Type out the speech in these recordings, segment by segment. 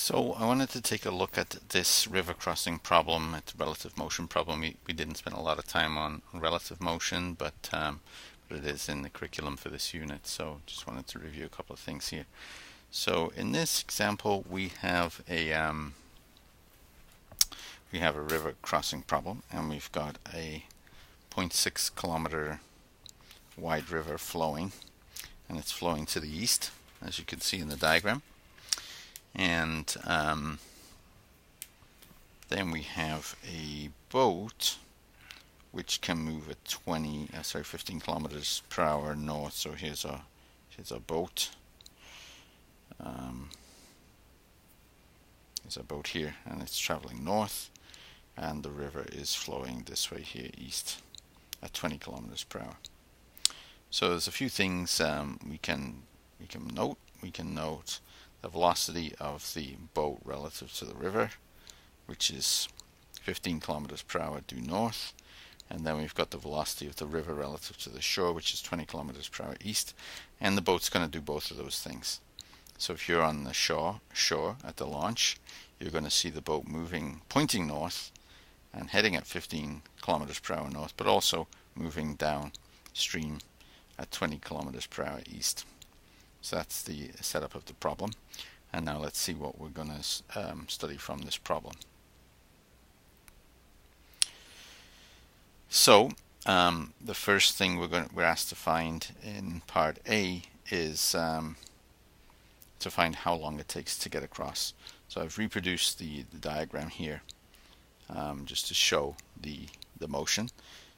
So I wanted to take a look at this river crossing problem, it's a relative motion problem. We didn't spend a lot of time on relative motion, but it is in the curriculum for this unit, so just wanted to review a couple of things here. So in this example we have a river crossing problem, and we've got a 0.6 kilometer wide river flowing, and it's flowing to the east, as you can see in the diagram. And then we have a boat which can move at 15 kilometers per hour north. So here's a boat. There's a boat here, and it's traveling north, and the river is flowing this way here east at 20 kilometers per hour. So there's a few things we can note. We can note the velocity of the boat relative to the river, which is 15 kilometers per hour due north, and then we've got the velocity of the river relative to the shore, which is 20 kilometers per hour east, and the boat's going to do both of those things. So if you're on the shore at the launch, you're going to see the boat moving, pointing north and heading at 15 kilometers per hour north, but also moving downstream at 20 kilometers per hour east. So that's the setup of the problem. And now let's see what we're going to study from this problem. So the first thing we're asked to find in part A is to find how long it takes to get across. So I've reproduced the diagram here just to show the motion.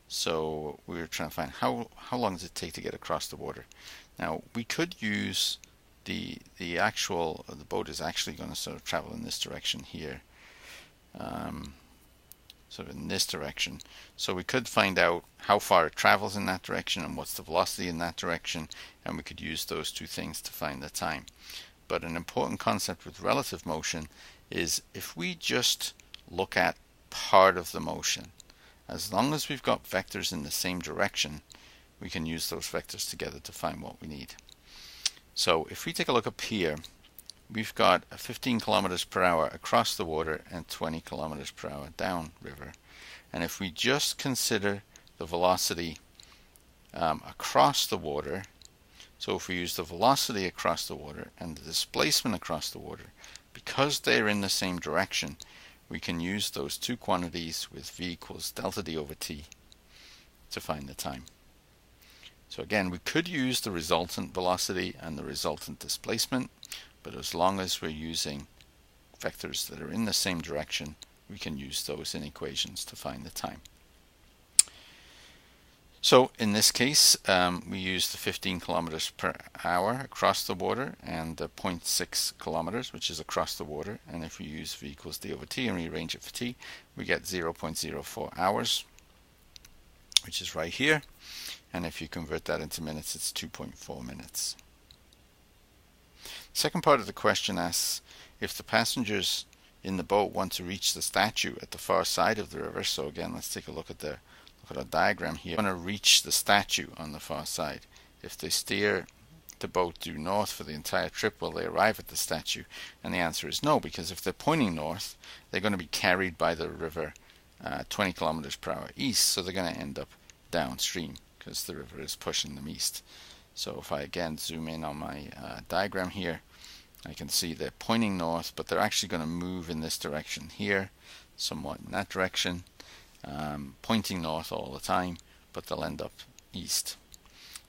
So we're trying to find how long does it take to get across the water. Now we could use the boat is actually going to sort of travel in this direction here, sort of in this direction. So we could find out how far it travels in that direction and what's the velocity in that direction, and we could use those two things to find the time. But an important concept with relative motion is if we just look at part of the motion, as long as we've got vectors in the same direction, we can use those vectors together to find what we need. So if we take a look up here, we've got 15 kilometers per hour across the water and 20 kilometers per hour down river. And if we just consider the velocity across the water, so if we use the velocity across the water and the displacement across the water, because they're in the same direction, we can use those two quantities with v equals delta d over t to find the time. So again, we could use the resultant velocity and the resultant displacement, but as long as we're using vectors that are in the same direction, we can use those in equations to find the time. So in this case, we use the 15 kilometers per hour across the water and the 0.6 kilometers, which is across the water. And if we use v equals d over t and rearrange it for t, we get 0.04 hours, which is right here. And if you convert that into minutes, it's 2.4 minutes. Second part of the question asks if the passengers in the boat want to reach the statue at the far side of the river. So again, let's take a look at our diagram here. They want to reach the statue on the far side. If they steer the boat due north for the entire trip, will they arrive at the statue? And the answer is no, because if they're pointing north, they're going to be carried by the river 20 kilometers per hour east, so they're going to end up downstream because the river is pushing them east. So if I again zoom in on my diagram here, I can see they're pointing north, but they're actually going to move in this direction here, somewhat in that direction, pointing north all the time, but they'll end up east.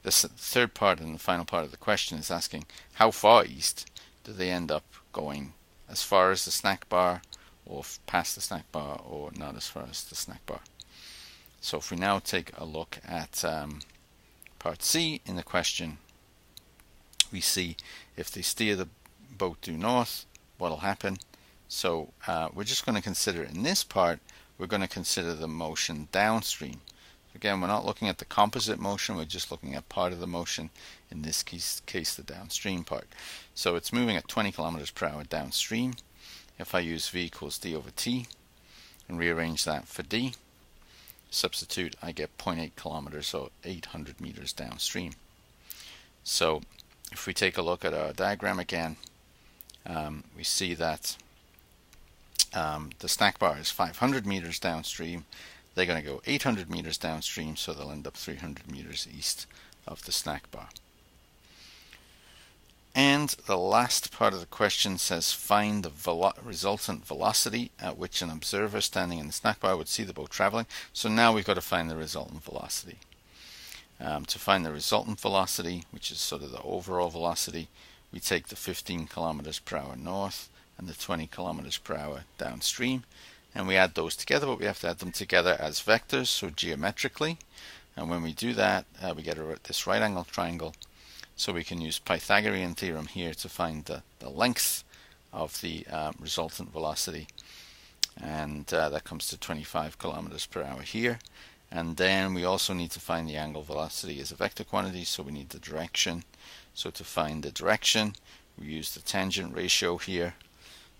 This third part and the final part of the question is asking how far east do they end up going, as far as the snack bar or past the snack bar, or not as far as the snack bar. So if we now take a look at part C in the question, we see if they steer the boat due north, what will happen. So we're just going to consider in this part, we're going to consider the motion downstream. Again, we're not looking at the composite motion, we're just looking at part of the motion, in this case the downstream part. So it's moving at 20 kilometers per hour downstream. If I use v equals d over t and rearrange that for d, substitute, I get 0.8 kilometers, or 800 meters downstream. So if we take a look at our diagram again, we see that the snack bar is 500 meters downstream. They're going to go 800 meters downstream, so they'll end up 300 meters east of the snack bar. And the last part of the question says find the resultant velocity at which an observer standing in the snack bar would see the boat traveling. So now we've got to find the resultant velocity. To find the resultant velocity, which is sort of the overall velocity, we take the 15 kilometers per hour north and the 20 kilometers per hour downstream, and we add those together, but we have to add them together as vectors, so geometrically. And when we do that, we get this right angle triangle. So we can use Pythagorean theorem here to find the length of the resultant velocity, and that comes to 25 kilometers per hour here. And then we also need to find the angle velocity as a vector quantity, so we need the direction. So to find the direction, we use the tangent ratio here.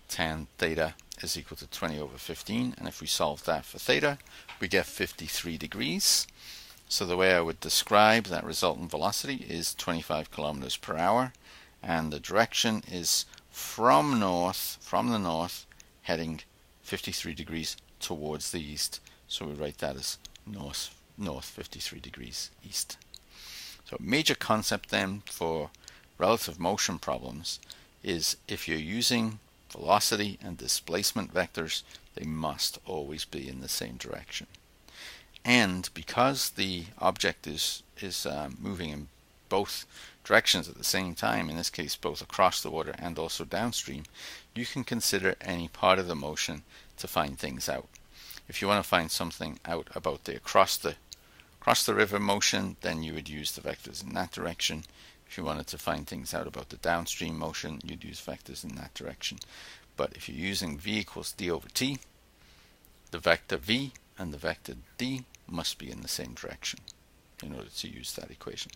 Tan theta is equal to 20 over 15, and if we solve that for theta, we get 53 degrees. So the way I would describe that resultant velocity is 25 kilometers per hour, and the direction is from the north, heading 53 degrees towards the east. So we write that as north 53 degrees east. So a major concept then for relative motion problems is if you're using velocity and displacement vectors, they must always be in the same direction. And because the object is moving in both directions at the same time, in this case both across the water and also downstream, you can consider any part of the motion to find things out. If you want to find something out about the across the river motion, then you would use the vectors in that direction. If you wanted to find things out about the downstream motion, you'd use vectors in that direction. But if you're using v equals d over t, the vector v and the vector d must be in the same direction in order to use that equation.